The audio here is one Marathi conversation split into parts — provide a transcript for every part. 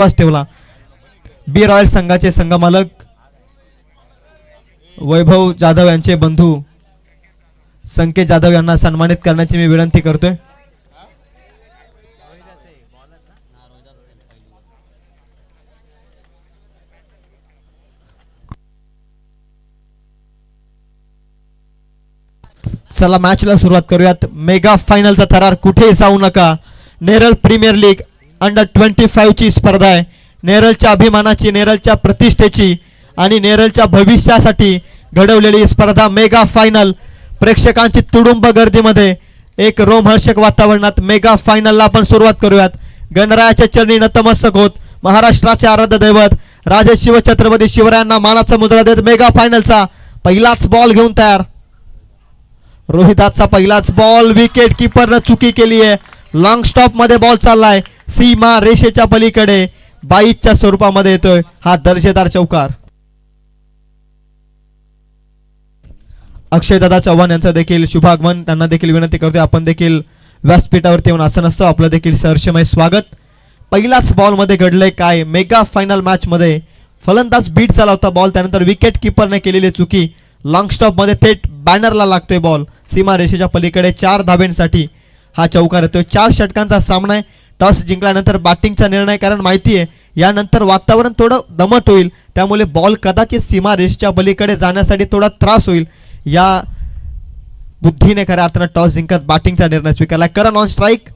विश्वास ठेवला. बी रॉयल संघाचे संघमालक वैभव जाधव यांचे बंधू संकेत जाधव यांना सन्मानित करण्याची मी विनंती करतोय. चला मॅचला सुरुवात करूयात. मेगा फायनलचा थरार कुठे जाऊ नका. नेरळ प्रीमियर लीग अंडर 25 ची स्पर्धा आहे. नेरळच्या अभिमानाची, नेरळच्या प्रतिष्ठेची आणि नेरळच्या भविष्यासाठी घडवलेली स्पर्धा मेगा फायनल. प्रेक्षकांची तुडुंब गर्दीमध्ये एक रोमहर्षक वातावरणात मेगा फायनलला आपण सुरुवात करूयात. गणरायाच्या चरणी नतमस्तक होत महाराष्ट्राचे आराध्य दैवत राजे शिवछत्रपती शिवरायांना मानाचा मुद्रा देत मेगा फायनलचा पहिलाच बॉल घेऊन तयार. रोहिदासचा पहिलाच बॉल विकेट कीपरने चुकी केली आहे. लॉंग स्टॉप मध्ये बॉल चाललाय सीमा रेषेच्या पलीकडे. 22च्या स्वरूपामध्ये येतोय हा दर्जेदार चौकार. अक्षयदादा चव्हाण यांचं देखील शुभागमन. त्यांना देखील विनंती करतोय आपण देखील व्यासपीठावरती येऊन आसन असतं आपलं देखील सहर्षमय स्वागत. पहिलाच बॉल मध्ये घडलंय काय. मेगा फायनल मॅच मध्ये फलंदाज बीट झाला होता बॉल, त्यानंतर विकेट कीपरने केलेली चुकी. लॉंग स्टॉप मध्ये थेट बॅनरला लागतोय बॉल सीमा रेषेच्या पलीकडे. 4 धाब्यांसाठी हा चौकार येतोय. 4 षटकांचा सामना आहे. टॉस जिंकल्यानंतर बॅटिंगचा निर्णय, कारण माहिती आहे यानंतर वातावरण थोडं दमट होईल, त्यामुळे बॉल कदाचित सीमा रेषेच्या पलीकडे जाण्यासाठी थोडा त्रास होईल. या बुद्धीने खऱ्या अर्थानं टॉस जिंकत बॅटिंगचा निर्णय स्वीकारला. Karan on strike.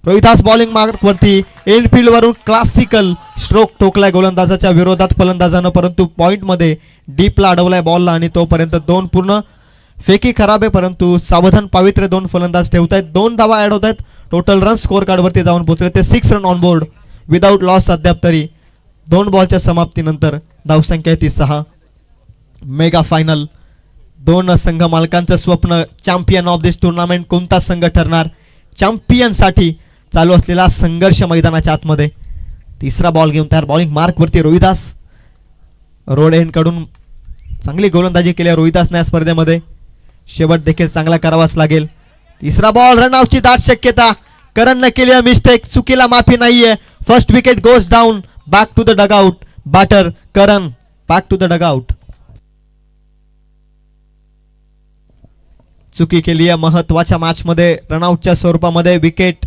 Rohidas bowling mark वरती इनफिल्ड वरून क्लासिकल स्ट्रोक ठोकलाय गोलंदाजाच्या विरोधात फलंदाजानं, परंतु पॉइंट मध्ये डीपला अडवलाय बॉलला आणि तोपर्यंत 2 पूर्ण फेकी खराब आहे, परंतु सावधान पावित्र्य 2 फलंदाज ठेवतायत. 2 धावा ऍड होत आहेत. टोटल रन स्कोर कार्ड वरती जाऊन पोहोचले ते 6 run on board without loss. अद्याप तरी 2 बॉलच्या समाप्तीनंतर धावसंख्या ती 6. मेगा फायनल 2 संघ मालकांचं स्वप्न. चॅम्पियन ऑफ दिस टुर्नामेंट कोणता संघ ठरणार. चॅम्पियन साठी चालू असलेला संघर्ष मैदानाच्या आतमध्ये. तिसरा बॉल घेऊन तयार. बॉलिंग मार्क वरती रोहिदास. रोड एंड कडून चांगली गोलंदाजी केली रोहिदासने या स्पर्धेमध्ये. शेवट देखील चांगला करावाच लागेल. तिसरा बॉल रनआउटची दाट शक्यता. करणने केली मिस्टेक. चुकीला माफी नाहीये. First wicket goes down. Back to the dugout. Batter Karan back to the dugout. चुकी केली आहे महत्वाच्या मॅच मध्ये. रनआउटच्या स्वरूपामध्ये विकेट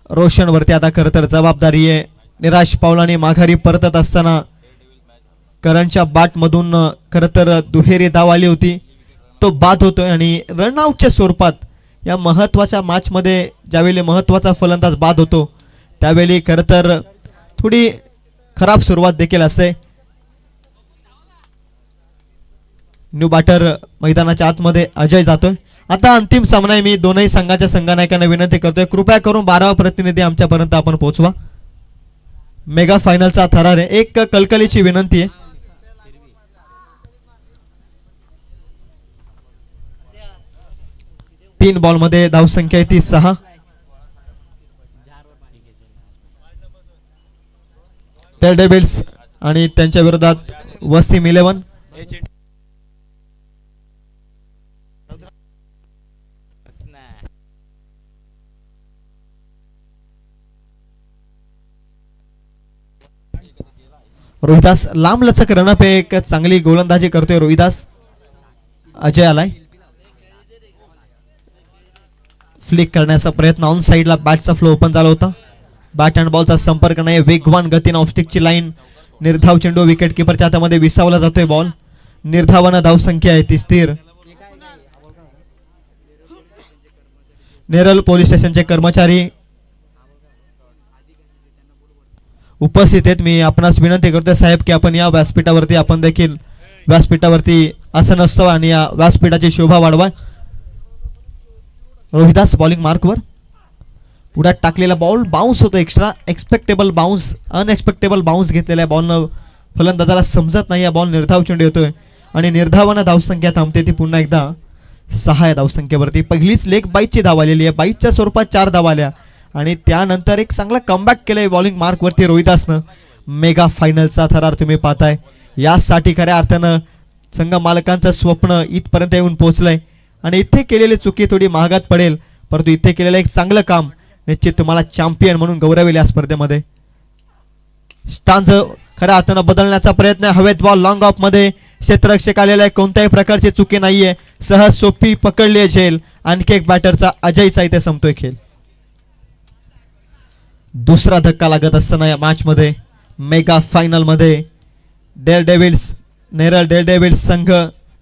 रोशन वरती आता खरं तर जबाबदारी आहे. निराश पावलाने माघारी परतत असताना करणच्या बॅट मधून खरं तर दुहेरी धाव आली होती, तो बाद होतोय. आणि रनआउटच्या स्वरूपात या महत्वाच्या मॅच मध्ये ज्यावेळी महत्वाचा फलंदाज बाद होतो त्यावेळी खरं तर थोडी खराब सुरुवात देखील असते. न्यू बॅटर मैदानाच्या आतमध्ये अजय जातोय. आता अंतिम सामना आहे. मी दोनही संघाच्या संघनायकांना विनंती करतोय कृपया करून 12वा प्रतिनिधी आमच्यापर्यंत आपण पोहोचवा. मेगा फायनलचा थरार आहे. एक कलकलीची विनंती आहे. तीन बॉल मध्ये धावसंख्या ती 6. डेव्हिल्स आणि त्यांच्या विरोधात वसीम 11. रोहिदास लांब लचक रनअप आहे. एक चांगली गोलंदाजी करतोय रोहिदास. अजय आलाय. फ्लिक करण्याचा प्रयत्न. ऑन साइडला बॅटचा फ्लो ओपन झाला होता. बॅट अँड बॉलचा संपर्क नाही. वेगवान गतीने ऑफस्टिकची लाईन. निर्धाव चेंडू विकेट कीपरच्या हातामध्ये विसावला जातोय बॉल. निर्धावानं धावसंख्या आहे ती स्थिर. नेरळ पोलीस स्टेशनचे कर्मचारी उपस्थित आहेत. मी आपणास विनंती करतोय साहेब की आपण या व्यासपीठावरती आपण देखील व्यासपीठावरती आसन असतो आणि या व्यासपीठाची शोभा वाढवा. रोहिदास बॉलिंग मार्कवर. पुढे टाकलेला बॉल बाउन्स होतो. एक्स्ट्रा एक्सपेक्टेबल बाउन्स, अनएक्सपेक्टेबल बाउन्स घेतलेला आहे बॉलनं. फलंदाजाला समजत नाही. या बॉल निर्धाव चेंडू येतोय आणि निर्धावानं धावसंख्या थांबते ती पुन्हा एकदा 6 या धावसंख्येवरती. पहिलीच लेग बाईटची धाव आलेली आहे. बाईटच्या स्वरूपात 4 धावा आल्या आणि त्यानंतर एक चांगला कमबॅक केलंय बॉलिंग मार्क वरती रोहिदासनं. मेगा फायनलचा थरार तुम्ही पाहताय. यासाठी खऱ्या अर्थानं संघ मालकांचं स्वप्न इथपर्यंत येऊन पोहोचलंय आणि इथे केलेली चुकी थोडी महागात पडेल, परंतु इथे केलेलं एक चांगलं काम निश्चित तुम्हाला चॅम्पियन म्हणून गौरवेल या स्पर्धेमध्ये. स्टांज खऱ्या अर्थानं बदलण्याचा प्रयत्न, हवेत बॉल लॉंग ऑफ मध्ये क्षेत्ररक्षक आलेला आहे, कोणत्याही प्रकारची चुकी नाहीये, सहज सोपी पकडली आहे झेल. आणखी एक बॅटरचा अजयचा इथे संपतोय खेळ. दुसरा धक्का लागत असताना या मॅच मध्ये मेगा फायनल मध्ये नेरळ डेअरडेव्हिल्स संघ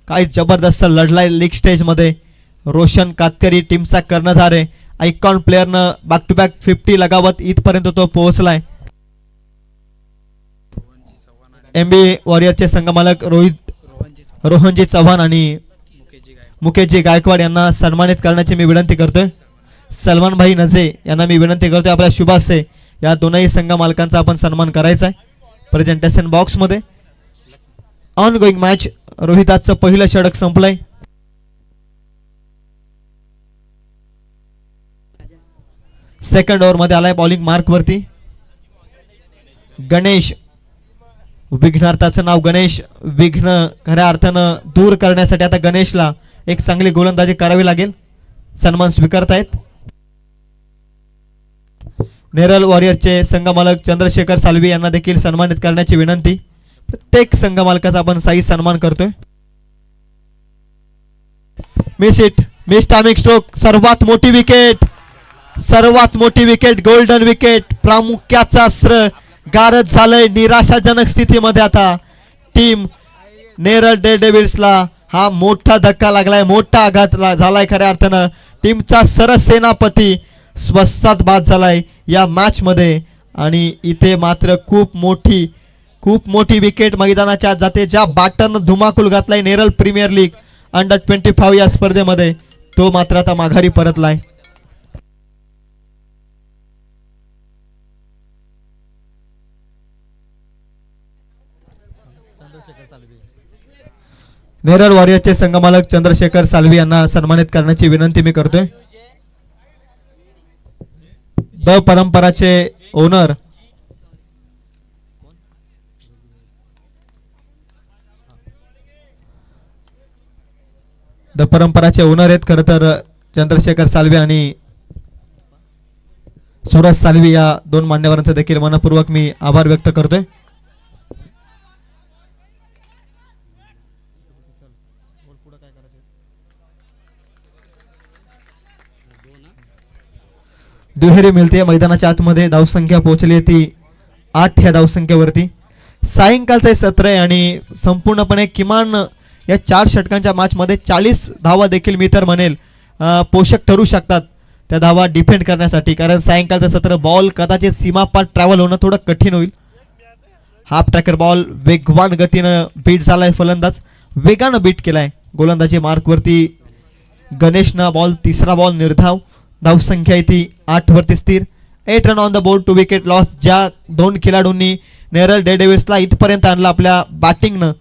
काय जबरदस्त लढलाय लीग स्टेज मध्ये. रोशन कातकरी टीमचा कर्णधार आहे, आयकॉन प्लेअरनं बॅक टू बॅक 50 लगावत इथपर्यंत तो पोहोचलाय. एमबी वॉरियरचे संघमालक रोहनजी चव्हाण आणि मुकेशजी गायकवाड यांना सन्मानित करण्याची मी विनंती करतोय. सलमान भाई नजे यांना मी विनंती करतोय आपल्या शुभासे या दोनही संघ मालकांचा आपण सन्मान करायचा आहे. प्रेझेंटेशन बॉक्स मध्ये ऑन गोईंग मॅच. रोहिदासचं पहिलं षटक संपलंय. सेकंड ओव्हर मध्ये आलाय बॉलिंग मार्क वरती गणेश. विघ्नार्थाचं नाव गणेश. विघ्न खऱ्या अर्थानं दूर करण्यासाठी आता गणेशला एक चांगली गोलंदाजी करावी लागेल. सन्मान स्वीकारतायत नेरळ वॉरियरचे संघमालक चंद्रशेखर सालवी यांना देखील सन्मानित करण्याची विनंती. प्रत्येक संघ मालकाचा आपण साई सन्मान करतोय. Miss it, miss timing stroke. सर्वात मोठी विकेट, गोल्डन विकेट, प्रामुख्याचा अस्त्र गारद झालंय. निराशाजनक स्थितीमध्ये आता टीम नेरळ डेअरडेव्हिल्सला हा मोठा धक्का लागलाय, मोठा आघात झालाय. खऱ्या अर्थानं टीमचा सरसेनापती स्वस्तात बाद झालाय या मॅच मध्ये. आणि इथे मात्र खूप मोठी विकेट मैदानाच्या जाते. ज्या बॅटरनं धुमाकूल घातलाय नेरळ प्रीमियर लीग अंडर 25 या स्पर्धेमध्ये, तो मात्र आता माघारी परतलाय. नेरळ वॉरियरचे संघमालक चंद्रशेखर सालवी यांना सन्मानित करण्याची विनंती मी करतोय. द परंपराचे ओनर आहेत खरं तर चंद्रशेखर सालवी आणि सूरज सालवी या दोन मान्यवरांचे देखील मनपूर्वक मी आभार व्यक्त करतोय. दुहेरी मिळते मैदानाच्या आतमध्ये. धावसंख्या पोहोचली ती 8 ह्या धावसंख्येवरती. सायंकाळचे सत्र आहे आणि संपूर्णपणे किमान या 4 षटकांच्या मॅचमध्ये 40 धावा देखील मी तर म्हणेल पोषक ठरू शकतात त्या धावा डिफेंड करण्यासाठी. कारण सायंकाळचं सत्र बॉल कदाचित सीमापार ट्रॅव्हल होणं थोडं कठीण होईल. हाफ ट्रॅकर बॉल वेगवान गतीनं बीट झालाय. फलंदाज वेगानं बीट केलाय. गोलंदाजी मार्कवरती गणेशनं बॉल, तिसरा बॉल निर्धाव. धावसंख्या ती 8 वरती स्थिर. 8 run on the board, 2 wicket loss. ज्या दोन खेळाडूंनी नेरळ डेअरडेव्हिल्सला इथपर्यंत आणलं आपल्या बॅटिंगनं,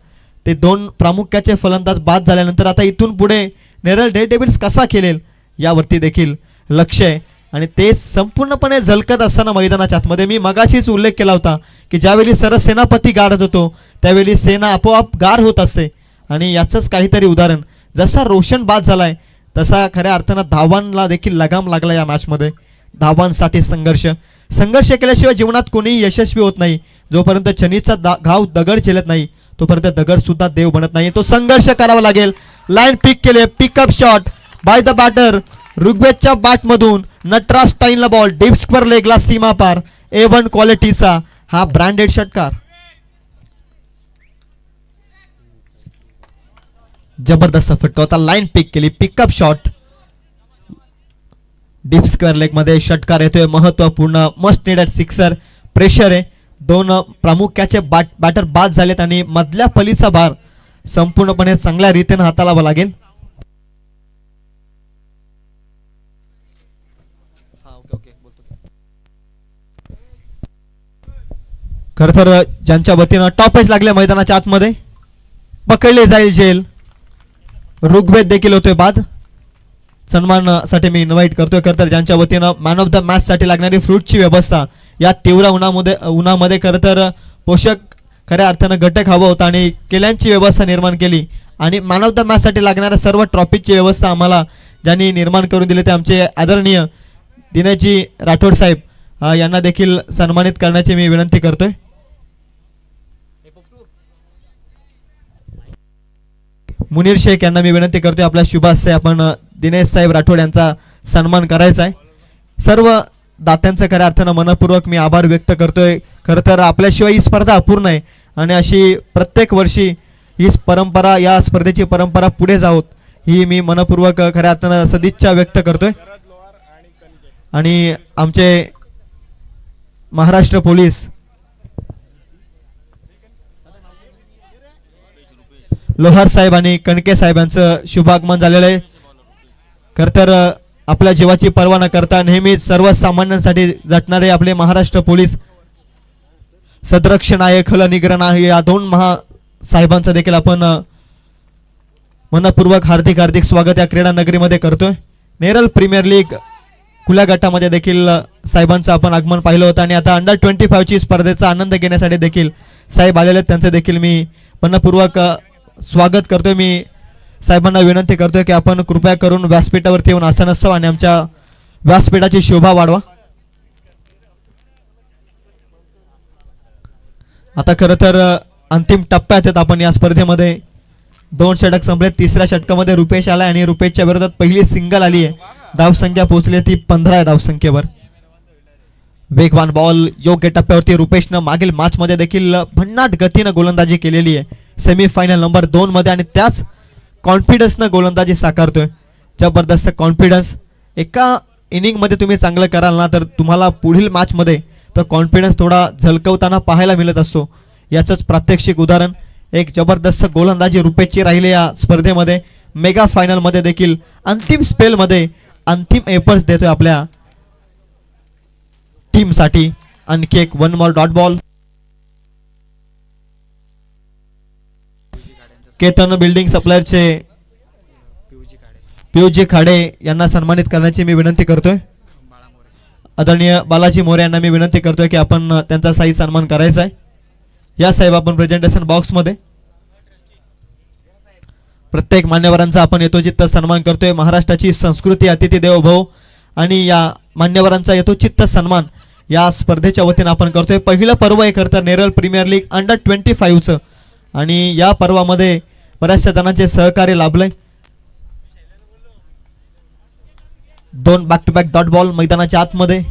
ते दोन प्रामुख्याचे फलंदाज बाद झाल्यानंतर आता इथून पुढे नेरळ डेअरडेव्हिल्स कसा खेळेल यावरती देखील लक्ष आहे. आणि ते संपूर्णपणे झलकत असताना मैदानाच्या आतमध्ये मी मगाशीच उल्लेख केला होता की ज्यावेळी सरसेनापती गारत होतो त्यावेळी सेना आपोआप गार होत असते. आणि याचंच काहीतरी उदाहरण. जसा रोशन बाद झालाय तसा खऱ्या अर्थानं धावांना देखील लगाम लागला या मॅचमध्ये. धावांसाठी संघर्ष केल्याशिवाय जीवनात कोणीही यशस्वी होत नाही. जोपर्यंत शनीचा घाव दगड झेलत नाही तोपर्यंत दगड सुद्धा देव बनत नाही. तो संघर्ष करावा लागेल. लाईन पिक केले. Pickup shot by the batter. ऋग्वेदच्या बॅटमधून नटराज स्टाईनला बॉल डीप स्क्वेअर लेगला सीमा पार. A1 क्वालिटीचा हा ब्रँडेड षटकार. जबरदस्त फटका होता. लाईन पिक केली. Pickup shot deep square leg मध्ये षटकार येतोय. महत्वपूर्ण मस्ट नीडेड सिक्सर. प्रेशर आहे. दोन प्रामुख्याचे बॅटर बाद झालेत आणि मधल्या फलीचा भार संपूर्णपणे चांगल्या रीतीने हाताळावा लागेल. खर तर ज्यांच्या वतीनं टॉपेज लागले मैदानाच्या आतमध्ये पकडले जाईल झेल. ऋग्वेद देखील होतोय बाद. सन्मानासाठी मी इन्व्हाइट करतोय. खर तर ज्यांच्या वतीनं मॅन ऑफ द मॅच साठी लागणारी फ्रूटची व्यवस्था या तीव्र उन्हामध्ये खरं तर पोषक खऱ्या अर्थानं घटक हवा होता आणि केल्यांची व्यवस्था निर्माण केली. आणि मॅन ऑफ द मॅच साठी लागणाऱ्या सर्व ट्रॉफीची व्यवस्था आम्हाला ज्यांनी निर्माण करून दिली ते आमचे आदरणीय दिनेशजी राठोड साहेब यांना देखील सन्मानित करण्याची मी विनंती करतोय. मुनीर शेख यांना मी विनंती करतोय आपल्या शुभास आपण दिनेश साहेब राठोड यांचा सन्मान करायचा आहे. सर्व दात्यांचं खऱ्या अर्थानं मनपूर्वक मी आभार व्यक्त करतोय. खरं तर आपल्याशिवाय ही स्पर्धा अपूर्ण आहे आणि अशी प्रत्येक वर्षी ही परंपरा, या स्पर्धेची परंपरा पुढे जावोत ही मी मनपूर्वक खऱ्या अर्थानं सदिच्छा व्यक्त करतोय. आणि आमचे महाराष्ट्र पोलीस लोहार साहेब आणि कणके साहेबांचं शुभागमन झालेलं आहे. खरं तर आपल्या जीवाची पर्वा न करता नेहमीच सर्वसामान्यांसाठी झटणारे आपले महाराष्ट्र पोलीस सदरक्षण आहे, खलनिग्रह आहे, या दोन साहेबांचं देखील आपण मनपूर्वक हार्दिक हार्दिक स्वागत या क्रीडा नगरीमध्ये करतोय. नेरल प्रीमियर लीग खुल्या गटामध्ये देखील साहेबांचं आपण आगमन पाहिलं होतं आणि आता अंडर 25 ची स्पर्धेचा आनंद घेण्यासाठी देखील साहेब आलेले आहेत. त्यांचं देखील मी मनपूर्वक स्वागत करतोय. मी साहेबांना विनंती करतोय की आपण कृपया करून व्यासपीठावरती येऊन आसन असावं आणि आमच्या व्यासपीठाची शोभा वाढवा. आता खरं तर अंतिम टप्प्यात आहेत आपण या स्पर्धेमध्ये. 2 षटक संपले. तिसऱ्या षटकामध्ये रुपेश आलाय आणि रुपेशच्या विरोधात पहिली सिंगल आली आहे. धावसंख्या पोहोचली ती 15 धावसंख्येवर. वेगवान बॉल योग्य टप्प्यावरती. रुपेशनं मागील मॅच मध्ये देखील भन्नाट गतीनं गोलंदाजी केलेली आहे सेमीफायनल नंबर 2 मध्ये आणि त्याच कॉन्फिडन्सनं गोलंदाजी साकारतोय. जबरदस्त कॉन्फिडन्स. एका इनिंग मध्ये तुम्ही चांगलं कराल ना तर तुम्हाला पुढील मॅच मध्ये तो कॉन्फिडन्स थोडा झलकवताना पाहायला मिळत असतो. याचंच प्रात्यक्षिक उदाहरण एक जबरदस्त गोलंदाजी रुपेशची राहिली या स्पर्धेमध्ये. मेगा फायनल मध्ये देखील अंतिम स्पेल मध्ये अंतिम एफर्ट्स देतोय आपल्या टीम साठी. आणखी एक 1 more dot ball. Ketan building सप्लायरचे पियुजी खाडे यांना सन्मानित करण्याची मी विनंती करतोय. आदरणीय बालाजी मोरे यांना मी विनंती करतोय की आपण त्यांचा साई सन्मान करायचा आहे. या साहेब आपण प्रेझेंटेशन बॉक्स मध्ये प्रत्येक मान्यवरांचा आपण यथोचित सन्मान करतोय. महाराष्ट्राची संस्कृती अतिथी देवो भव आणि या मान्यवरांचा यथोचित सन्मान या स्पर्धेच्या वतीने आपण करतोय. पहिलं पर्व आहे खरं तर नेरळ प्रीमियर लीग अंडर 25 चं आणि या पर्वामध्ये बऱ्याचशा जणांचे सहकार्य लाभलंय. 2 back to back dot ball मैदानाच्या आतमध्ये.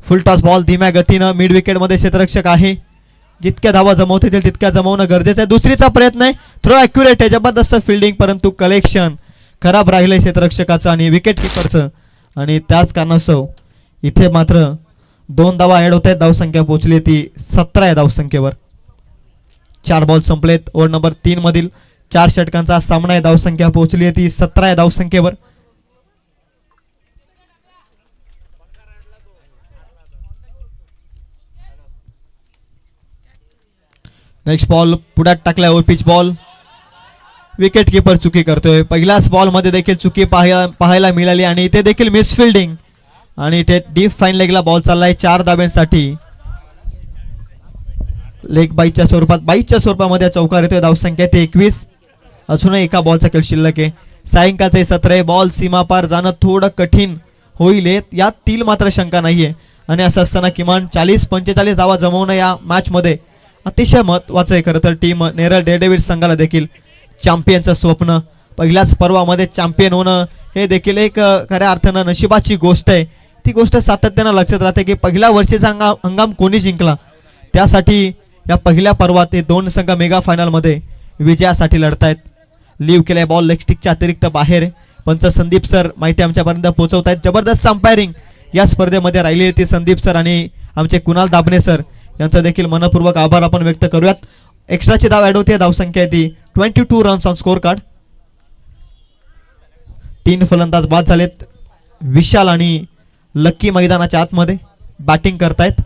फुल टॉस बॉल धीम्या गतीनं मिड विकेट मध्ये क्षेत्ररक्षक आहे. जितक्या धावा जमवता येतील तितक्या जमवणं गरजेचं आहे. दुसरीचा प्रयत्न आहे. थ्रो ॲक्युरेट आहे. जबरदस्त फिल्डिंग परंतु कलेक्शन खराब राहिलंय क्षेत्ररक्षकाचं आणि विकेट किपरचं आणि त्याच कारणास्तव इथे मात्र 2 धावा ऍड होत आहेत. धावसंख्या पोहोचली ती 17 धावसंख्येवर. 4 बॉल संपलेत. ओव्हर नंबर 3 मधील 4 षटकांचा सामना आहे. धावसंख्या पोहोचली आहे ती 17 धावसंख्येवर. नेक्स्ट बॉल पुढ्यात टाकलाय. Pitch ball. विकेट किपर चुकी करतोय. पहिल्याच बॉल मध्ये देखील चुकी पाहायला मिळाली आणि इथे देखील मिस फिल्डिंग आणि इथे डीप फाईन लेगला बॉल चाललाय 4 धाब्यांसाठी. लेग बाईच्या स्वरूपामध्ये चौकार येतोय. धावसंख्या ते 21. अजूनही एका बॉलचा खेळ शिल्लक आहे. सायंकाळचे सत्र आहे. बॉल सीमापार जाणं थोडं कठीण होईल यात तील मात्र शंका नाहीये आणि असं असताना किमान 40-45 धावा जमवणं या मॅच मध्ये अतिशय महत्वाचं आहे. खरं तर टीम नेरळ डेअरडेव्हिल्स संघाला देखील चॅम्पियनचं स्वप्न, पहिल्याच पर्वामध्ये चॅम्पियन होणं हे देखील एक खऱ्या अर्थानं नशिबाची गोष्ट आहे. ती गोष्ट सातत्यानं लक्षात राहते की पहिल्या वर्षीचा हंगाम कोणी जिंकला. त्यासाठी या पहिल्या पर्वात हे 2 संघ मेगा फायनल मध्ये विजयासाठी लढतायत. लीव केलाय बॉल लेग स्टिकच्या अतिरिक्त बाहेर. पंच संदीप सर माहिती आमच्यापर्यंत पोहोचवतायत. जबरदस्त अंपायरिंग या स्पर्धेमध्ये राहिली ती संदीप सर आणि आमचे कुणाल दाभणे सर यांचा देखील मनपूर्वक आभार आपण व्यक्त करूयात. एक्स्ट्राची धाव ऍड होते. धावसंख्या ती 22 रन्स ऑन स्कोर कार्ड. 3 फलंदाज बाद झालेत. विशाल आणि लक्की मैदानाच्या आतमध्ये बॅटिंग करतायत.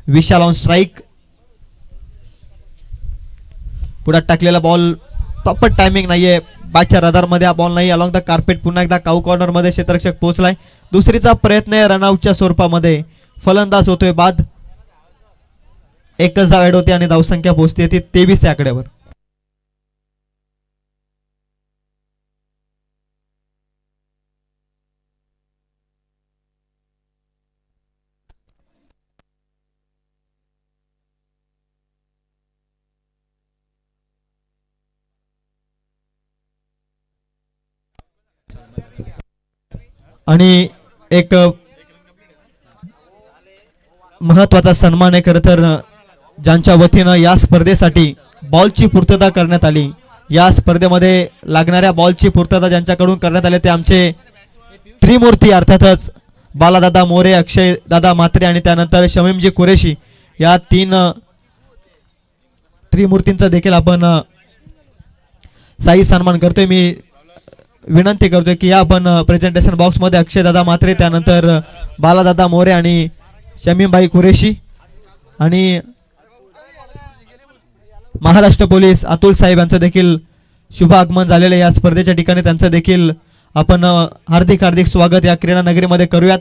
विशाल ऑन स्ट्राइक. पुढे टाकलेला बॉल प्रॉपर टायमिंग नाहीये. बॅटच्या रडार मध्ये हा बॉल नाही. अलॉंग द कार्पेट पुन्हा एकदा काऊ कॉर्नर मध्ये क्षेत्ररक्षक पोहोचलाय. दुसरीचा प्रयत्न आहे. रनआउटच्या स्वरूपामध्ये फलंदाज होतोय बाद. एकच धाव ऍड होते आणि धावसंख्या पोहोचते ती 23 या आकड्यावर. आणि एक महत्वाचा सन्मान आहे खरं तर ज्यांच्या वतीनं या स्पर्धेसाठी बॉलची पूर्तता करण्यात आली. या स्पर्धेमध्ये लागणाऱ्या बॉलची पूर्तता ज्यांच्याकडून करण्यात आली ते आमचे त्रिमूर्ती अर्थातच बालादादा मोरे, अक्षय दादा म्हात्रे आणि त्यानंतर शमीमजी कुरेशी या तीन त्रिमूर्तींचा देखील आपण साई सन्मान करतोय. मी विनंती करतोय की या आपण प्रेझेंटेशन बॉक्स मध्ये अक्षय दादा म्हात्रे, त्यानंतर बालादादा मोरे आणि शमीमबाई कुरेशी आणि महाराष्ट्र पोलीस अतुल साहेब यांचं देखील शुभ आगमन झालेलं या स्पर्धेच्या ठिकाणी. त्यांचं देखील आपण हार्दिक हार्दिक स्वागत या क्रीडा नगरीमध्ये करूयात.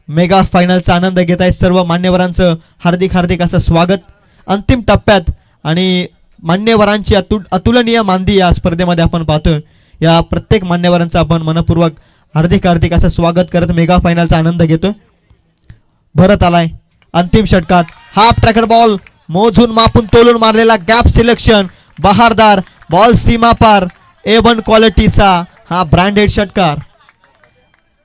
मेगा फायनलचा आनंद घेत आहेत सर्व मान्यवरांचं हार्दिक हार्दिक असं स्वागत अंतिम टप्प्यात. आणि मान्यवरांची अतुलनीय मांदी या स्पर्धेमध्ये आपण पाहतोय. या प्रत्येक मान्यवरांचं आपण मनपूर्वक हार्दिक हार्दिक असं स्वागत करत मेगा फायनलचा आनंद घेतोय. भरत आलाय अंतिम षटकात, हाफ ट्रॅकर बॉल मोजून मापून तोलून मारलेला गॅप सिलेक्शन, बहारदार बॉल सीमा पार A1 क्वालिटीचा हा ब्रँडेड षटकार.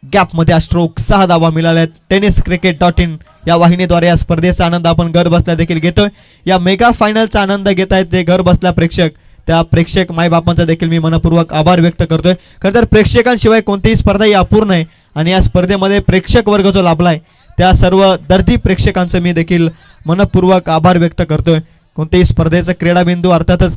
गॅप मध्ये स्ट्रोक 6 धावा मिळाल्यात. tenniscricket.in या वाहिनीद्वारे या स्पर्धेचा आनंद आपण घर बसल्या देखील घेतोय. या मेगा फायनलचा आनंद घेत आहेत ते घर बसल्या प्रेक्षक. त्या प्रेक्षक मायबापांचा देखील मी मनपूर्वक आभार व्यक्त करतोय. खरं तर प्रेक्षकांशिवाय कोणतीही स्पर्धा ही अपूर्ण आहे आणि या स्पर्धेमध्ये प्रेक्षक वर्ग जो लाभलाय त्या सर्व दर्दी प्रेक्षकांचं मी देखील मनपूर्वक आभार व्यक्त करतोय. कोणत्याही स्पर्धेचा क्रीडाबिंदू अर्थातच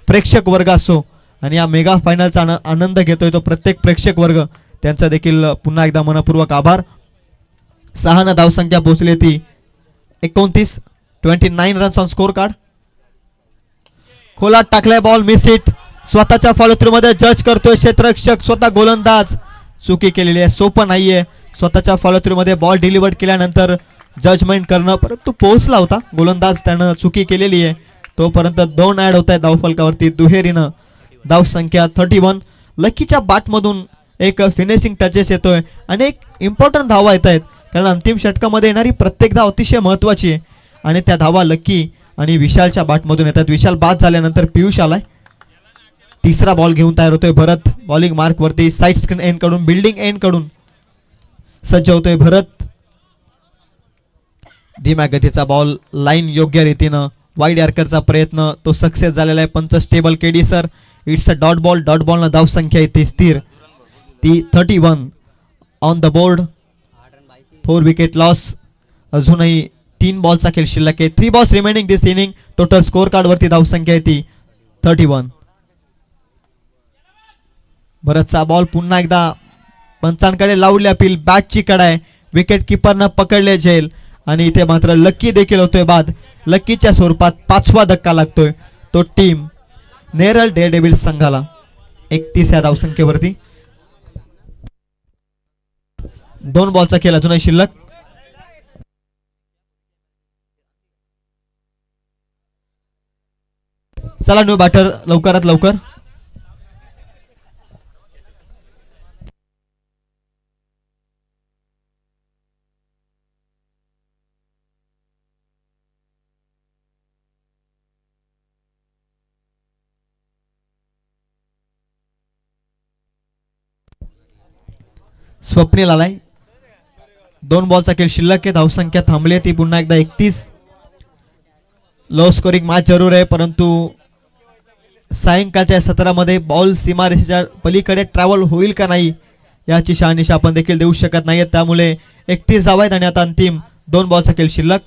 प्रेक्षक वर्ग असो आणि या मेगा फायनलचा आनंद घेतोय तो प्रत्येक प्रेक्षक वर्ग, त्यांचा देखील पुन्हा एकदा मनपूर्वक आभार. 6 धावसंख्या पोहोचली ती 29 रन्स ऑन स्कोर कार्ड. खोलात टाकलाय बॉल, मिस हिट. स्वतःच्या फॉलो थ्रू मध्ये जज करतोय क्षेत्ररक्षक, स्वतः गोलंदाज. चुकी केलेली आहे, सोपं नाहीये स्वतःच्या फॉलो थ्रू मध्ये बॉल डिलिव्हर केल्यानंतर जजमेंट करणं, परंतु पोहोचला होता गोलंदाज, त्यानं चुकी केलेली आहे. तोपर्यंत 2 ऍड होत आहेत धावफलकावरती दुहेरीनं. धावसंख्या 31. लकीच्या बॅटमधून एक फिनिशिंग टचेस येतोय आणि एक इम्पॉर्टंट धावा येत आहेत कारण अंतिम षटकामध्ये येणारी प्रत्येक धाव अतिशय महत्वाची आहे आणि त्या धावा लकी आणि विशालच्या बॅटमधून येतात. विशाल बाद झाल्यानंतर पियुष आलाय. तिसरा बॉल घेऊन तयार होतोय भरत. बॉलिंग मार्क वरती साईड स्क्रीन एंड कडून बिल्डिंग एंड कडून सज्ज होतोय भरत. धीम्या गतीचा बॉल, लाईन योग्य रीतीनं, वाईड यॉर्करचा प्रयत्न तो सक्सेस झालेला आहे. पंच stable KD sir. It's a dot ball. Dot ball न धाव संख्या येते स्थिर ती 31 on the board. 4 wicket loss. अजूनही 3 बॉलचा खेळ शिल्लक आहे. 3 बॉल्स रिमेनिंग दिस इनिंग. टोटल स्कोर कार्ड वरती धाव संख्या येते 31. भरतचा बॉल पुन्हा एकदा पंचांकडे लावली अपील. बॅटची कडा आहे, विकेट किपरनं पकडले झेल आणि इथे मात्र लकी देखील होतोय बाद. लकीच्या स्वरूपात 5वा धक्का लागतोय तो टीम नेरळ डेअरडेव्हिल्स संघाला 31 या धावसंख्येवरती. 2 बॉलचा खेळ अजूनही शिल्लक. चला न्यू बॅटर लवकरात लवकर. स्वप्नील आलाय. 2 बॉलचा खेळ शिल्लक आहे. धावसंख्या थांबली ती पुन्हा एकदा 31. लो स्कोरिंग मॅच जरूर आहे परंतु सायंकाळच्या सत्रामध्ये बॉल सीमारेषेच्या पलीकडे ट्रॅव्हल होईल का नाही याची शहानिशा आपण देखील देऊ शकत नाहीये. त्यामुळे 31 धावा आहेत आणि आता अंतिम 2 बॉलचा खेळ शिल्लक.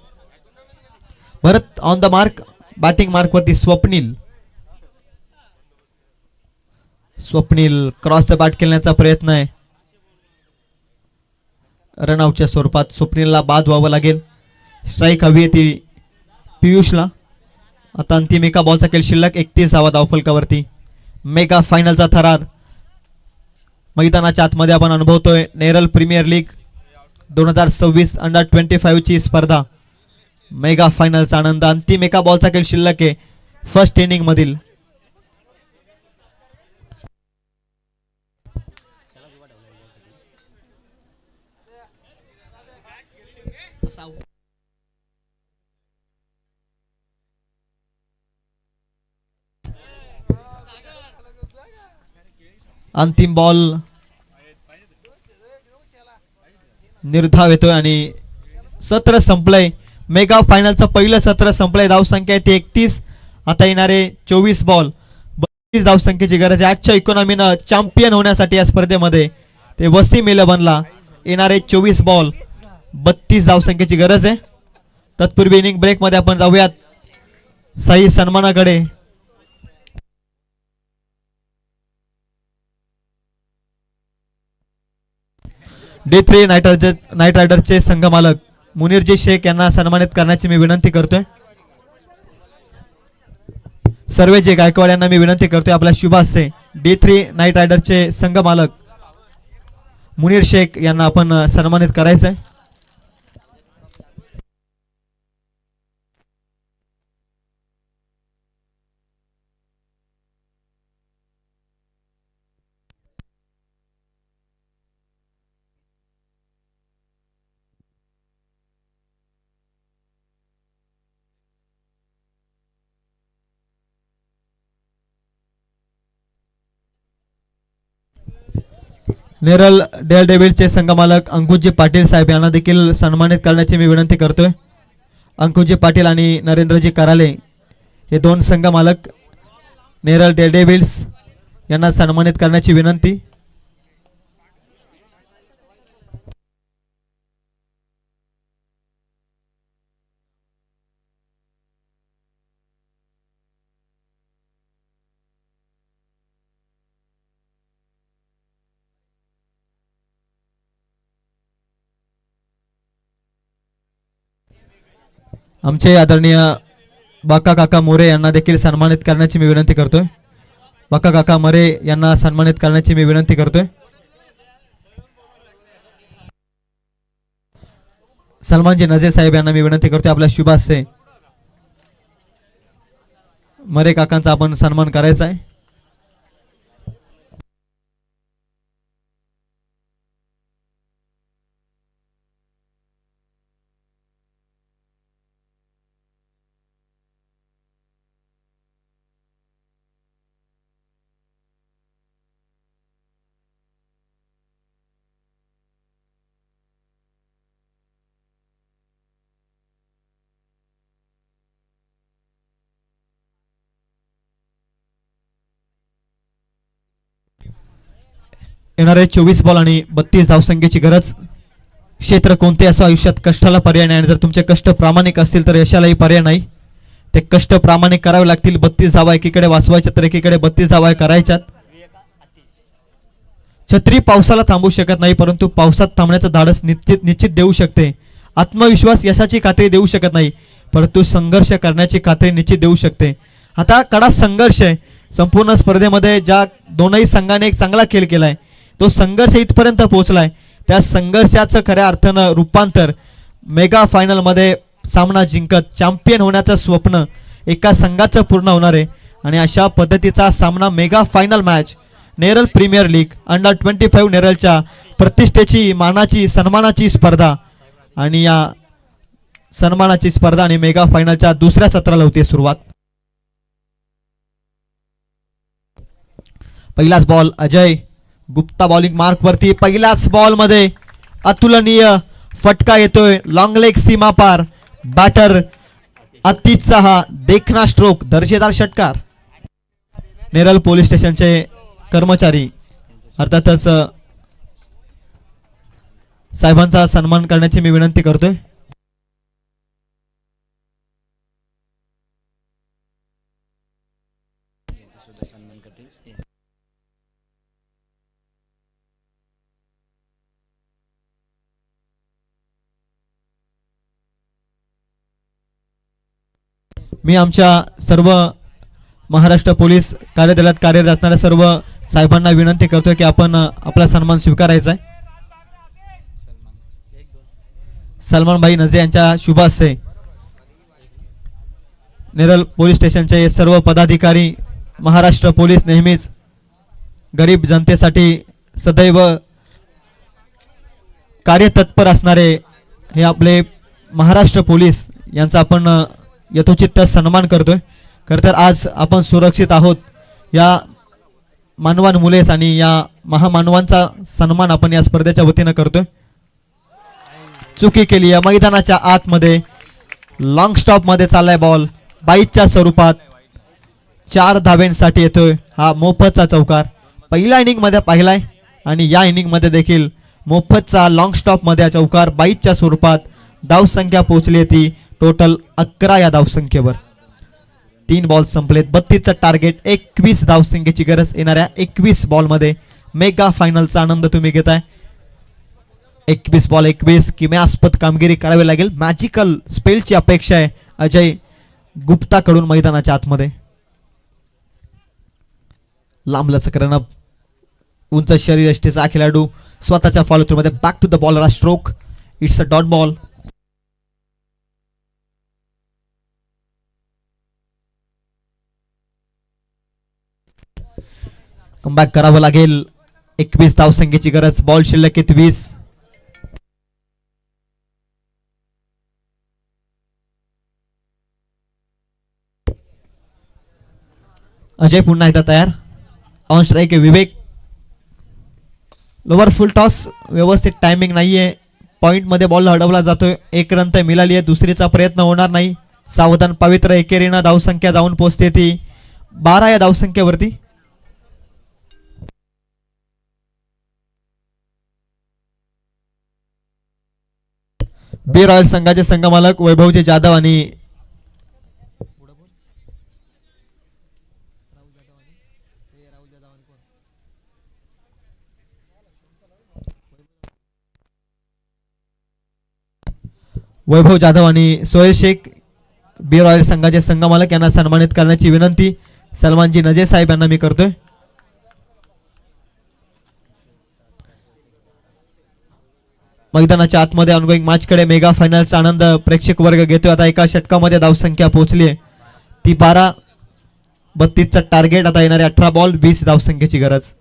Bharat on the mark. Batting mark वरती Swapnil. Swapnil cross the bat खेळण्याचा प्रयत्न आहे. रनआउटच्या स्वरूपात स्वप्नीलला बाद व्हावं लागेल. स्ट्राईक हवी आहे ती पियुषला. आता अंतिम 1 बॉलचा खेळ शिल्लक. 31 धावा धावफलकावरती. मेगा फायनलचा थरार मैदानाच्या आतमध्ये आपण अनुभवतोय. नेरळ प्रीमियर लीग 2026 अंडर 25 ची स्पर्धा. मेगा फायनलचा आनंद. अंतिम 1 बॉलचा खेळ शिल्लक आहे फर्स्ट इनिंग मधील. अंतिम बॉल निर्धाव येतोय आणि सत्र संपलंय. मेगा फायनलचं पहिलं सत्र संपलंय. धावसंख्या आहे ती 31. आता येणारे 24 बॉल 32 धावसंख्येची गरज आहे. आजच्या इकॉनॉमीनं चॅम्पियन होण्यासाठी या स्पर्धेमध्ये ते वस्ती मेलबनला येणारे 24 बॉल 32 धावसंख्येची गरज आहे. तत्पूर्वी इनिंग ब्रेकमध्ये आपण जाऊयात साई सन्मानाकडे. D3 नाईट रायडरचे संघ मालक मुनीरजी शेख यांना सन्मानित करण्याची मी विनंती करतोय. सर्वेजी गायकवाड यांना मी विनंती करतोय आपल्या शुभ हस्ते D3 नाईट रायडरचे संघ मालक मुनीर शेख यांना आपण सन्मानित करायचंय. नेरल डेअर डेव्हिल्सचे संघ मालक अंकुशजी पाटील साहेब यांना देखील सन्मानित करण्याची मी विनंती करतोय. अंकुशजी पाटील आणि नरेंद्रजी कराले हे दोन संघ मालक नेरल डेअर डेव्हिल्स यांना सन्मानित करण्याची विनंती. आमचे आदरणीय बाका काका मोरे यांना देखील सन्मानित करण्याची मी विनंती करतोय. बाका काका मोरे यांना सन्मानित करण्याची मी विनंती करतोय. सलमानजी नजे साहेब यांना मी विनंती करतोय आपल्या शुभ हस्ते मरे काकांचा आपण सन्मान करायचा आहे. येणारे 24 बॉल आणि 32 धावसंख्येची गरज. क्षेत्र कोणते असो आयुष्यात कष्टाला पर्याय नाही आणि जर तुमचे कष्ट प्रामाणिक असतील तर यशालाही पर्याय नाही. ते कष्ट प्रामाणिक करावे लागतील. 32 धावा एकीकडे वाचवायच्या तर एकीकडे 32 धावा करायच्यात. छत्री पावसाला थांबवू शकत नाही परंतु पावसात थांबण्याचं धाडस निश्चित देऊ शकते. आत्मविश्वास यशाची खात्री देऊ शकत नाही परंतु संघर्ष करण्याची खात्री निश्चित देऊ शकते. आता कडा संघर्ष आहे. संपूर्ण स्पर्धेमध्ये ज्या दोनही संघाने एक चांगला खेळ केलाय तो संघर्ष इथपर्यंत पोहोचलाय. त्या संघर्षाचं खऱ्या अर्थानं रूपांतर मेगा फायनलमध्ये सामना जिंकत चॅम्पियन होण्याचं स्वप्न एका संघाचं पूर्ण होणार आहे. आणि अशा पद्धतीचा सामना mega final match Neral premier league अंडर-25 नेरलच्या प्रतिष्ठेची मानाची सन्मानाची स्पर्धा आणि या सन्मानाची स्पर्धा आणि मेगा फायनलच्या दुसऱ्या सत्राला होती सुरुवात. पहिलाच ball Ajay Gupta bowling mark वरती. पहिल्याच बॉल मध्ये अतुलनीय फटका येतोय. लॉंग लेग सीमा पार. बॅटर अतिशचा हा देखना स्ट्रोक दर्जेदार षटकार. नेरल पोलीस स्टेशनचे कर्मचारी अर्थातच साहेबांचा सन्मान करण्याची मी विनंती करतोय. मी आमच्या सर्व महाराष्ट्र पोलीस कार्यदलात कार्यरत असणाऱ्या सर्व साहेबांना विनंती करतोय की आपण आपला सन्मान स्वीकारायचा आहे. सलमानभाई नजे यांच्या शुभ हस्ते नेरल पोलीस स्टेशनचे सर्व पदाधिकारी महाराष्ट्र पोलीस नेहमीच गरीब जनतेसाठी सदैव कार्यतत्पर असणारे हे आपले महाराष्ट्र पोलीस यांचा आपण यथोचित सन्मान करतोय. खरं तर आज आपण सुरक्षित आहोत या मानवांमुळेच आणि या महामानवांचा सन्मान आपण या स्पर्धेच्या वतीनं करतोय. चुकी केली आहे. मैदानाच्या आतमध्ये लॉंग स्टॉप मध्ये चाललाय बॉल. 22च्या स्वरूपात 4 धावेंसाठी येतोय हा मोफतचा चौकार. पहिल्या इनिंग मध्ये पाहिलाय आणि या इनिंग मध्ये देखील मोफतचा लॉंग स्टॉप मध्ये चौकार. 22च्या स्वरूपात धावसंख्या पोहोचली आहे ती टोटल 11 या धावसंख्येवर. 3 बॉल संपलेत. 32चं टार्गेट. 21 धावसंख्येची गरज येणाऱ्या 21 बॉल मध्ये मेगा फायनलचा आनंद तुम्ही घेताय. 21 बॉल 21 किमयास्पद कामगिरी करावी लागेल. मॅजिकल स्पेलची अपेक्षा आहे अजय गुप्ता कडून मैदानाच्या आतमध्ये. लांबलचक रनअप. उंच शरीरयष्टीचा खेळाडू स्वतःच्या फॉलो थ्रू मध्ये back to the bowler stroke. It's a dot ball. Comeback करावं लागेल. 21 धावसंख्येची गरज. बॉल शिल्लक 20. अजय पुन्हा एकदा तयार. On strike Vivek. Lower full toss. व्यवस्थित टायमिंग नाहीये. पॉइंट मध्ये बॉल अडवला जातोय. 1 रन तर मिळाली आहे. दुसरीचा प्रयत्न होणार नाही. सावधान पवित्र एकेरीनं धावसंख्या जाऊन पोहोचते ती 12 या धावसंख्येवरती. बी रॉयल संघाचे संघमालक वैभवजी जाधव आणि वैभव जाधव आणि सोहेल शेख बी रॉयल संघाचे संघमालक यांना सन्मानित करण्याची विनंती सलमानजी नजे साहेब यांना मी करतोय. मैदानाच्या आतमध्ये ऑनगोईंग मॅच कडे मेगा फायनलचा आनंद प्रेक्षक वर्ग घेतोय. आता एका षटकामध्ये धावसंख्या पोहोचली आहे ती 12. 32चं टार्गेट. आता येणारे 18 बॉल 20 धावसंख्येची गरज.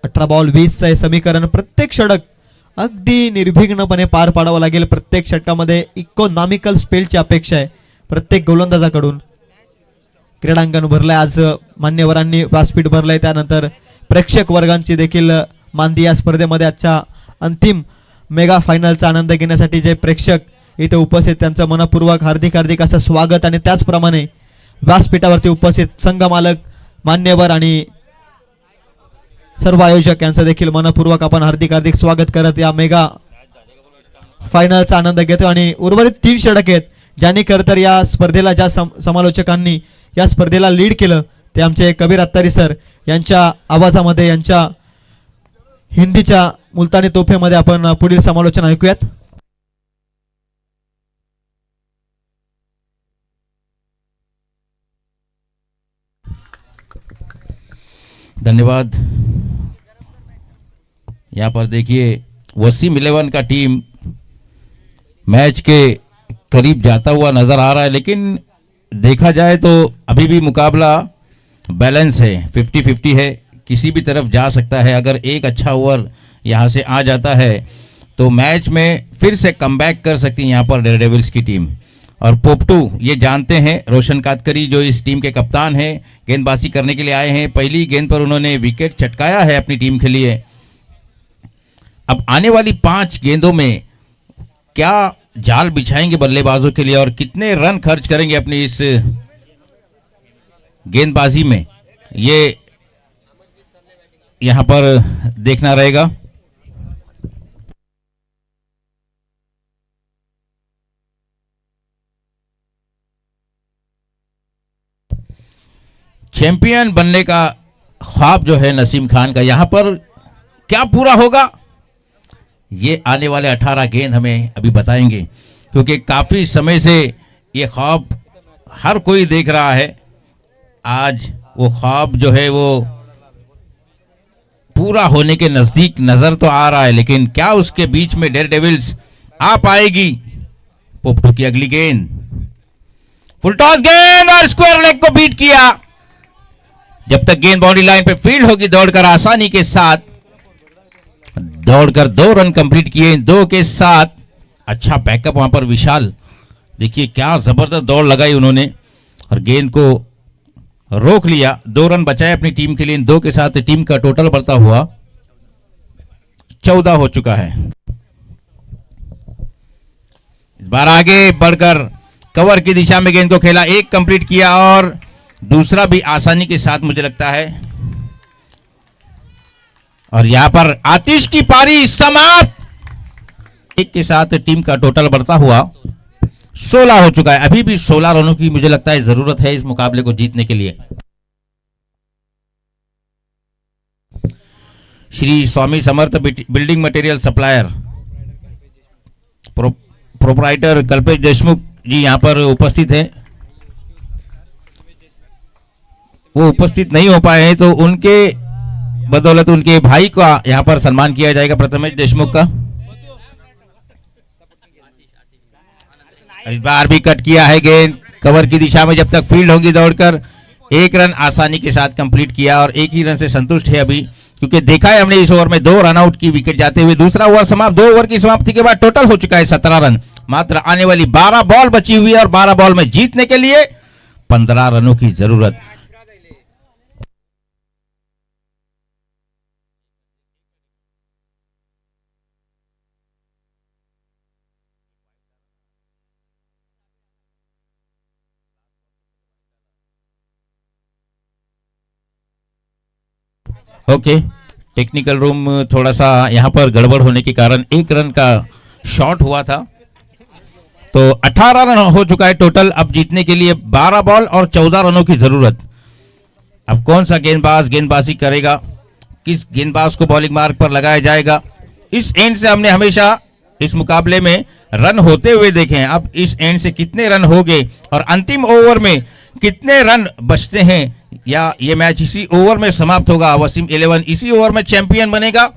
18 बॉल 20 चे समीकरण. प्रत्येक षटक अगदी निर्विघ्नपणे पार पाडावं लागेल. प्रत्येक षटकामध्ये इकॉनॉमिकल स्पेलची अपेक्षा आहे प्रत्येक गोलंदाजाकडून. क्रीडांगण भरलंय आज. मान्यवरांनी व्यासपीठ भरलंय. त्यानंतर प्रेक्षक वर्गांची देखील मांदी या स्पर्धेमध्ये आजच्या अंतिम मेगा फायनलचा आनंद घेण्यासाठी जे प्रेक्षक इथे उपस्थित त्यांचं मनपूर्वक हार्दिक हार्दिक असं स्वागत. आणि त्याचप्रमाणे व्यासपीठावरती उपस्थित संघ मालक मान्यवर आणि सर्व आयोजक यांचं देखील मनपूर्वक आपण हार्दिक हार्दिक स्वागत करत या मेगा फायनलचा आनंद घेतो. आणि उर्वरित 3 षटक आहेत ज्यांनी खरं तर या स्पर्धेला ज्या समालोचकांनी या स्पर्धेला लीड केलं ते आमचे कबीर अत्तारी सर यांच्या आवाजामध्ये यांच्या हिंदीच्या मुलतानी तोफेमध्ये आपण पुढील समालोचन ऐकूयात. धन्यवाद. यहाँ पर देखिए वसीम 11 का टीम मैच के करीब जाता हुआ नज़र आ रहा है, लेकिन देखा जाए तो अभी भी मुकाबला बैलेंस है. 50-50 है. किसी भी तरफ जा सकता है. अगर एक अच्छा ओवर यहाँ से आ जाता है तो मैच में फिर से कमबैक कर सकती है यहाँ पर डेयरडेविल्स की टीम. और पोपटू ये जानते हैं, रोशन कातकरी जो इस टीम के कप्तान हैं, गेंदबाजी करने के लिए आए हैं. पहली गेंद पर उन्होंने विकेट चटकाया है अपनी टीम के लिए. अब आने वाली 5 गेंदों में क्या जाल बिछाएंगे बल्लेबाजों के लिए और कितने रन खर्च करेंगे अपनी इस गेंदबाजी में, ये यहां पर देखना रहेगा. चैंपियन बनने का ख्वाब जो है नसीम खान का, यहां पर क्या पूरा होगा ये आने वाले 18 गेंद हमें अभी बताएंगे, क्योंकि काफी समय से ये ख्वाब हर कोई देख रहा है. आज वो ख्वाब जो है वो पूरा होने के नजदीक नजर तो आ रहा है, लेकिन क्या उसके बीच में डेयरडेविल्स आ पाएगी. पोपटू की अगली गेंद, फुल टॉस गेंद और स्क्वायर लेग को बीट किया. जब तक गेंद बाउंड्री लाइन पे फील्ड होगी दौड़कर आसानी के साथ दौड़कर 2 रन कंप्लीट किए. 2 के साथ अच्छा बैकअप वहां पर विशाल, देखिए क्या जबरदस्त दौड़ लगाई उन्होंने और गेंद को रोक लिया. 2 रन बचाए अपनी टीम के लिए. 2 के साथ टीम का टोटल बढ़ता हुआ 14 हो चुका है। इस बार आगे बढ़कर कवर की दिशा में गेंद को खेला, एक कंप्लीट किया और दूसरा भी आसानी के साथ मुझे लगता है। और यहां पर आतिश की पारी समाप्त। एक के साथ टीम का टोटल बढ़ता हुआ 16 हो चुका है। अभी भी 16 रनों की मुझे लगता है जरूरत है इस मुकाबले को जीतने के लिए। Shri Swami Samarth building material supplier proprietor Kalpesh Deshmukh ji यहां पर उपस्थित हैं। वो उपस्थित नहीं हो पाए हैं तो उनके बदौलत उनके भाई का यहां पर सम्मान किया जाएगा, प्रथमेश देशमुख का। इस बार भी कट किया है गेंद कवर की दिशा में, जब तक फील्ड होगी दौड़कर 1 रन आसानी के साथ कंप्लीट किया और 1 ही रन से संतुष्ट है अभी, क्योंकि देखा है हमने इस ओवर में 2 रन आउट की विकेट जाते हुए। दूसरा ओवर समाप्त, 2 ओवर की समाप्ति के बाद टोटल हो चुका है 17 रन। मात्र आने वाली 12 बॉल बची हुई है और 12 बॉल में जीतने के लिए 15 रनों की जरूरत। ओके, टेक्निकल रूम थोड़ा सा यहां पर गड़बड़ होने के कारण 1 रन का शॉट हुआ था, तो 18 रन हो चुका है टोटल। अब जीतने के लिए 12 बॉल और 14 रनों की जरूरत। अब कौन सा गेंदबाज गेंदबाजी करेगा, किस गेंदबाज को बॉलिंग मार्ग पर लगाया जाएगा। इस एंड से हमने हमेशा इस मुकाबले में रन होते हुए देखे हैं। अब इस एंड से कितने रन होंगे और अंतिम ओवर में कितने रन बचते हैं, या ये मैच इसी ओवर में समाप्त होगा, वसीम 11 इसी ओवर में चैंपियन बनेगा,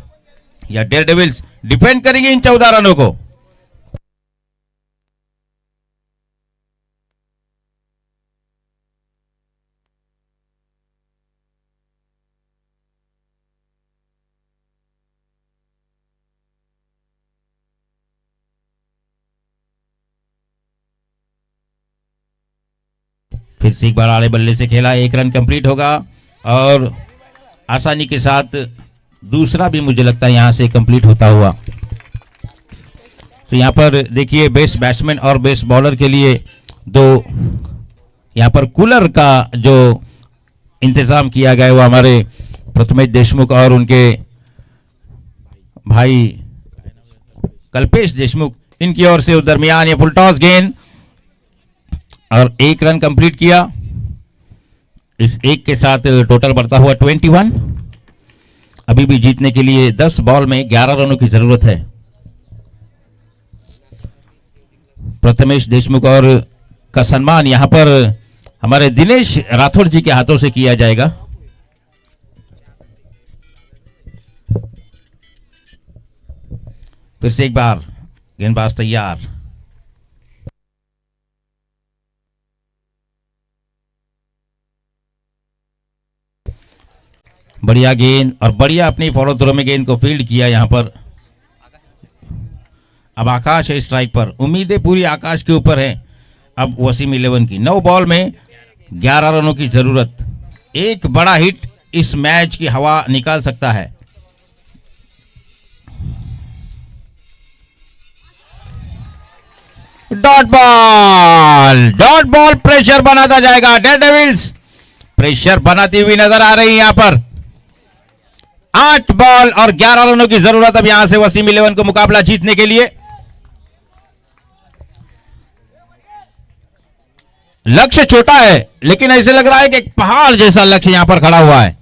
या डेयरडेविल्स डिफेंड करेंगे इन 14 रनों को। फिर से एक बार आड़े बल्ले से खेला, 1 रन कंप्लीट होगा और आसानी के साथ दूसरा भी मुझे लगता है यहां से कंप्लीट होता हुआ। तो यहां पर देखिए बेस्ट बैट्समैन और बेस्ट बॉलर के लिए 2 यहां पर कूलर का जो इंतजाम किया गया वो हमारे प्रथमेश देशमुख और उनके भाई कल्पेश देशमुख, इनकी ओर से दरमियान ये फुल टॉस गेंद और 1 रन कंप्लीट किया। इस 1 के साथ टोटल बढ़ता हुआ 21। अभी भी जीतने के लिए 10 बॉल में 11 रनों की जरूरत है। प्रथमेश देशमुख और का सम्मान यहां पर हमारे दिनेश राठौर जी के हाथों से किया जाएगा। फिर से एक बार गेंदबाज तैयार, बढ़िया गेंद और बढ़िया अपनी फॉलो थ्रो में गेंद को फील्ड किया यहां पर। अब आकाश है स्ट्राइक पर, उम्मीदें पूरी आकाश के ऊपर है। अब वसीम 11 की 9 बॉल में 11 रनों की जरूरत। एक बड़ा हिट इस मैच की हवा निकाल सकता है। डॉट बॉल प्रेशर बनाता जाएगा। डेयरडेविल्स प्रेशर बनाती हुई नजर आ रही है यहां पर। 8 बॉल और 11 रनों की जरूरत अब यहां से वसीम 11 को मुकाबला जीतने के लिए। लक्ष्य छोटा है लेकिन ऐसे लग रहा है कि एक पहाड़ जैसा लक्ष्य यहां पर खड़ा हुआ है।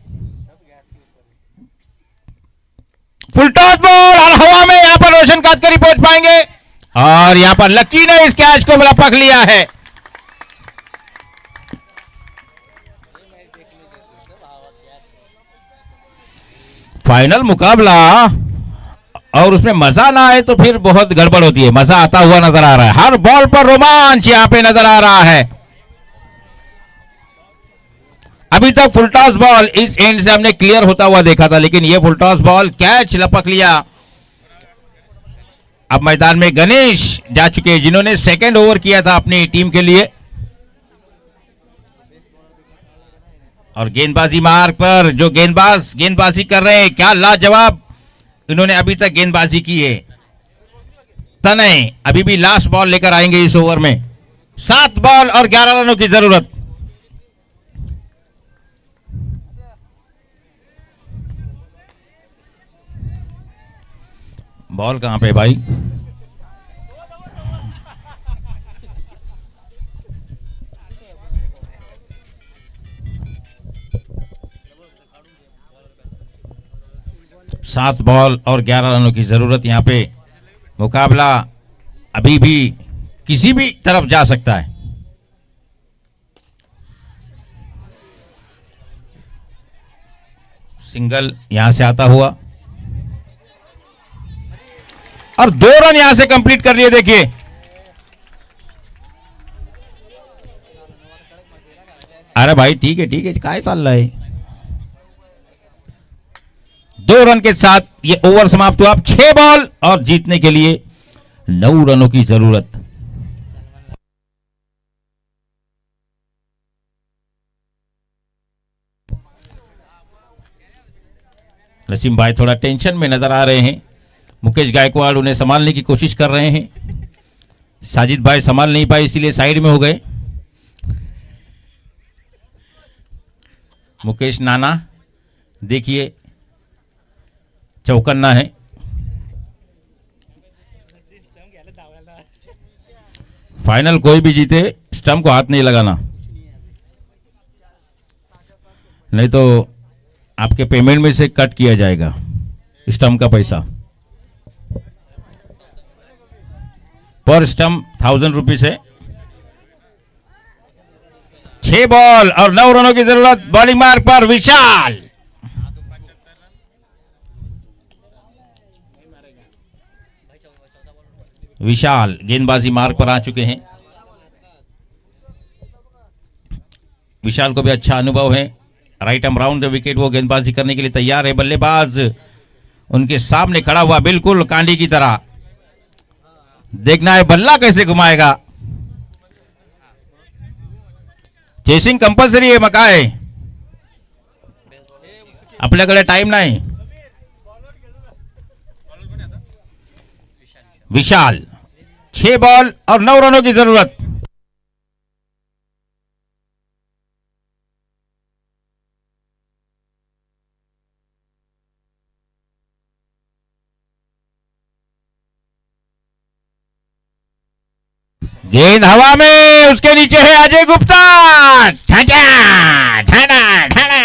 फुल टॉस बॉल और हवा में यहां पर रोशन कातकरी पहुंच पाएंगे और यहां पर लकी ने इस कैच को पकड़ लिया है। फाइनल मुकाबला और उसमें मजा ना आए तो फिर बहुत गड़बड़ होती है। मजा आता हुआ नजर आ रहा है, हर बॉल पर रोमांच यहां पे नजर आ रहा है। अभी तक फुल टॉस बॉल इस एंड से हमने क्लियर होता हुआ देखा था, लेकिन यह फुल टॉस बॉल कैच लपक लिया। अब मैदान में गणेश जा चुके हैं जिन्होंने सेकंड ओवर किया था अपनी टीम के लिए। और गेंदबाजी मार्ग पर जो गेंदबाजी कर रहे हैं, क्या लाजवाब इन्होंने अभी तक गेंदबाजी की है। तनय अभी भी लास्ट बॉल लेकर आएंगे इस ओवर में। 7 बॉल और 11 रनों की जरूरत। बॉल कहां पे भाई? सात बॉल और 11 रनों की जरूरत। यहां पे मुकाबला अभी भी किसी भी तरफ जा सकता है। सिंगल यहां से आता हुआ और 2 रन यहां से कंप्लीट कर लिए। देखिए अरे भाई ठीक है काय चल रहा है। 2 रन के साथ ये ओवर समाप्त हुआ। अब 6 बॉल और जीतने के लिए 9 रनों की जरूरत। नसीम भाई थोड़ा टेंशन में नजर आ रहे हैं। मुकेश गायकवाड़ उन्हें संभालने की कोशिश कर रहे हैं। साजिद भाई संभाल नहीं पाए इसीलिए साइड में हो गए। मुकेश नाना देखिए चौकन्ना है। फाइनल कोई भी जीते स्टंप को हाथ नहीं लगाना, नहीं तो आपके पेमेंट में से कट किया जाएगा स्टंप का पैसा। पर स्टंप 1000 रुपीज है। 6 बॉल और 9 रनों की जरूरत। बॉलिंग मार्क पर विशाल। विशाल गेंदबाजी मार्ग पर आ चुके हैं। विशाल को भी अच्छा अनुभव है। Right arm round the wicket वो गेंदबाजी करने के लिए तैयार है। बल्लेबाज उनके सामने खड़ा हुआ बिल्कुल कांडी की तरह। देखना है बल्ला कैसे घुमाएगा। चेसिंग कंपल्सरी आहे मग काय आपल्याकडे टाइम नाही। विशाल 6 बॉल और 9 रनों की जरूरत। गेंद हवा में, उसके नीचे है अजय गुप्ता। ठाडा ठाडा ठाडा।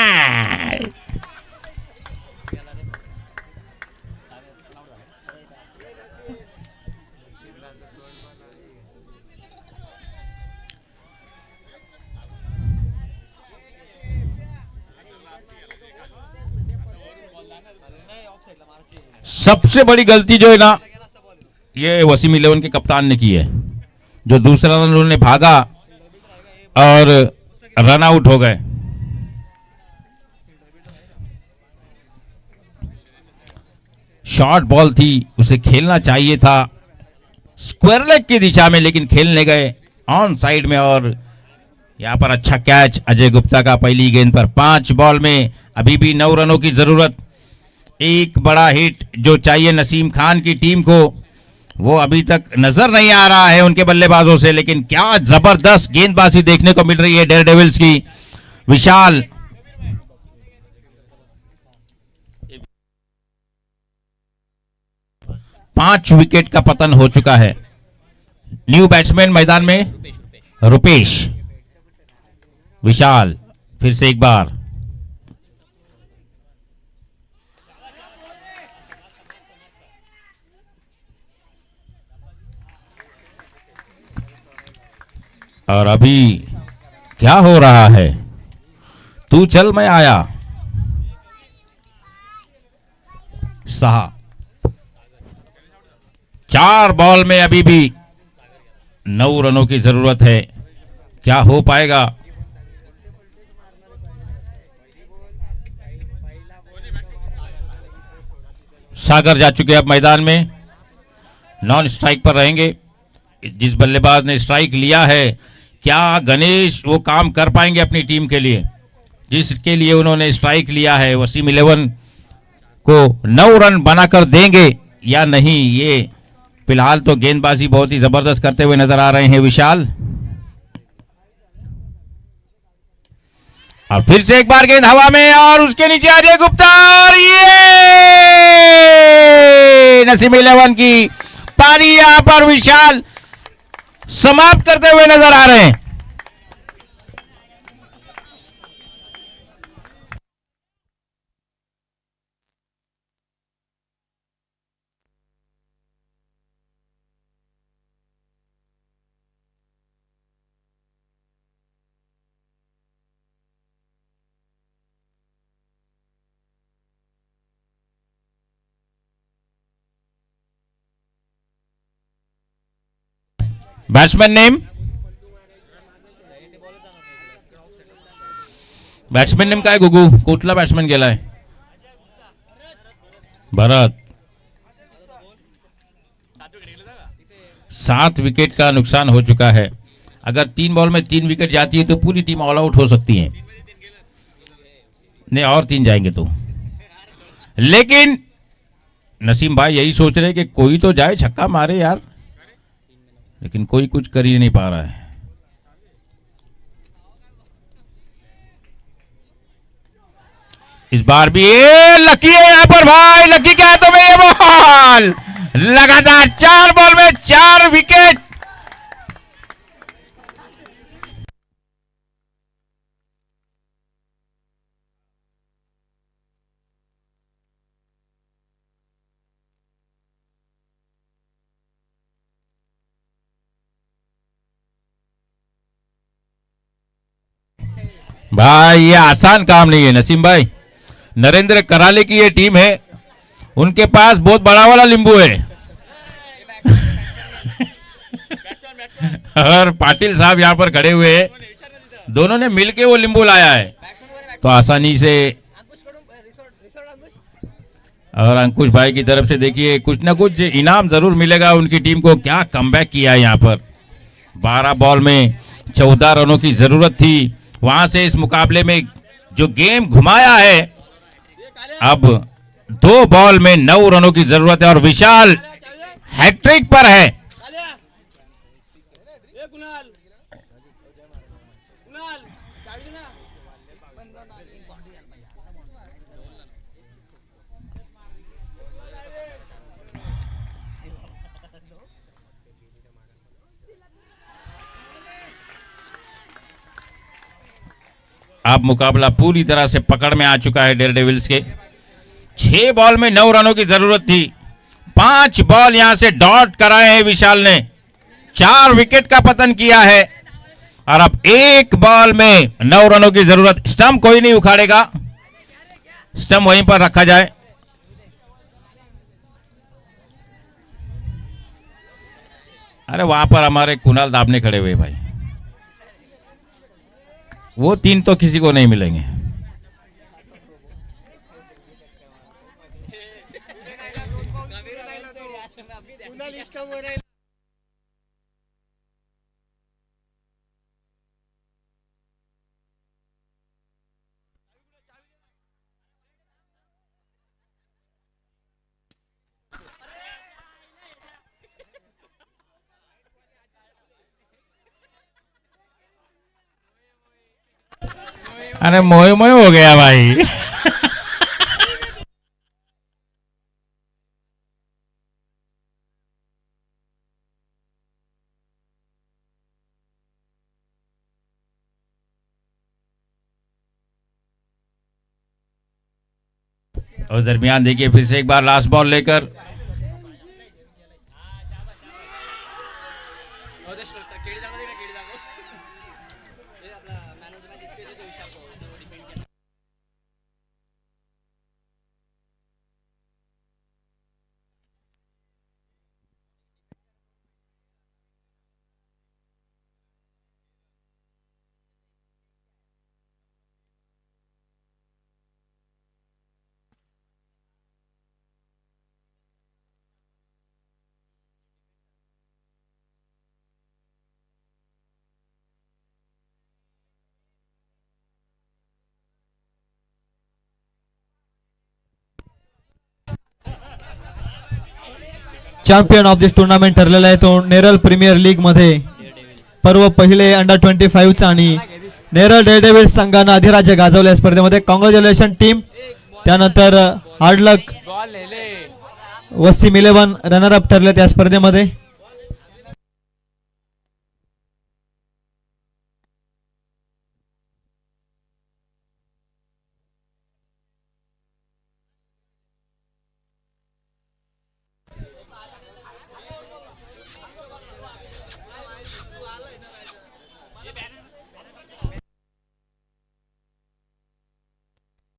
सबसे बड़ी गलती जो है ना ये वसीम 11 के कप्तान ने की है, जो दूसरा रन उन्होंने भागा और रन आउट हो गए। शॉर्ट बॉल थी, उसे खेलना चाहिए था स्क्वायर लेग की दिशा में, लेकिन खेलने गए ऑन साइड में। और यहां पर अच्छा कैच अजय गुप्ता का पहली गेंद पर। 5 बॉल में अभी भी 9 रनों की जरूरत। एक बड़ा हिट जो चाहिए नसीम खान की टीम को वो अभी तक नजर नहीं आ रहा है उनके बल्लेबाजों से, लेकिन क्या जबरदस्त गेंदबाजी देखने को मिल रही है डेयर डेविल्स की। विशाल पांच विकेट का पतन हो चुका है। न्यू बैट्समैन मैदान में रुपेश। विशाल फिर से एक बार। और अभी क्या हो रहा है? तू चल मैं आया। 6 4 बॉल में अभी भी 9 रनों की जरूरत है। क्या हो पाएगा? सागर जा चुके अब मैदान में, नॉन स्ट्राइक पर रहेंगे। जिस बल्लेबाज ने स्ट्राइक लिया है, क्या गणेश वो काम कर पाएंगे अपनी टीम के लिए जिसके लिए उन्होंने स्ट्राइक लिया है? वसीम 11 को 9 रन बनाकर देंगे या नहीं, ये फिलहाल तो गेंदबाजी बहुत ही जबरदस्त करते हुए नजर आ रहे हैं विशाल। और फिर से एक बार गेंद हवा में और उसके नीचे अजय गुप्ता, और ये नसीम 11 की पारी यहां पर विशाल समाप्त करते हुए नजर आ रहे हैं। बैट्समैन नेम, बॅट्समॅन नेम काय गुगू, कुठला बॅट्समॅन गेलाय? भरत। 7 विकेट का नुकसान हो चुका है। अगर 3 बॉल में 3 विकेट जाती है तो पूरी टीम ऑल आउट हो सकती है, नहीं और 3 जाएंगे तो। लेकिन नसीम भाई यही सोच रहे कि कोई तो जाए छक्का मारे यार, लेकिन कोई कुछ कर ही नहीं पा रहा है। इस बार भी ये लकी है यहां पर भाई, लकी के हाथों में ये बॉल, लगातार 4 बॉल में 4 विकेट। भाई ये आसान काम नहीं है नसीम भाई। नरेंद्र कराले की ये टीम है, उनके पास बहुत बड़ा वाला नींबू है और पाटिल साहब यहां पर खड़े हुए हैं, दोनों ने मिलके वो नींबू लाया है, तो आसानी से। और अंकुश भाई की तरफ से देखिए कुछ ना कुछ इनाम जरूर मिलेगा उनकी टीम को। क्या कमबैक किया है यहाँ पर, 12 बॉल में 14 रनों की जरूरत थी, वहां से इस मुकाबले में जो गेम घुमाया है। अब 2 बॉल में 9 रनों की जरूरत है और विशाल हैट्रिक पर है। अब मुकाबला पूरी तरह से पकड़ में आ चुका है डेयर डेविल्स के। 6 बॉल में 9 रनों की जरूरत थी, 5 बॉल यहां से डॉट कराए हैं विशाल ने, 4 विकेट का पतन किया है और अब 1 बॉल में 9 रनों की जरूरत। स्टंप कोई नहीं उखाड़ेगा, स्टंप वहीं पर रखा जाए। अरे वहां पर हमारे कुणाल दाबने खड़े हुए भाई, वो 3 तो किसी को नहीं मिलेंगे। अरे मोए मोए हो गया भाई और दरमियान देखिए फिर से एक बार लास्ट बॉल लेकर चॅम्पियन ऑफ दिस टुर्नामेंट ठरलेला आहे तो नेरळ प्रीमियर लीग मध्ये पर्व पहिले अंडर-25 आणि नेरळ डेअरडेव्हिल्स संघानं अधिराज्य गाजवल्या स्पर्धेमध्ये. Congratulation team. त्यानंतर हार्ड लक वसीम 11 रनर अप ठरले त्या स्पर्धेमध्ये.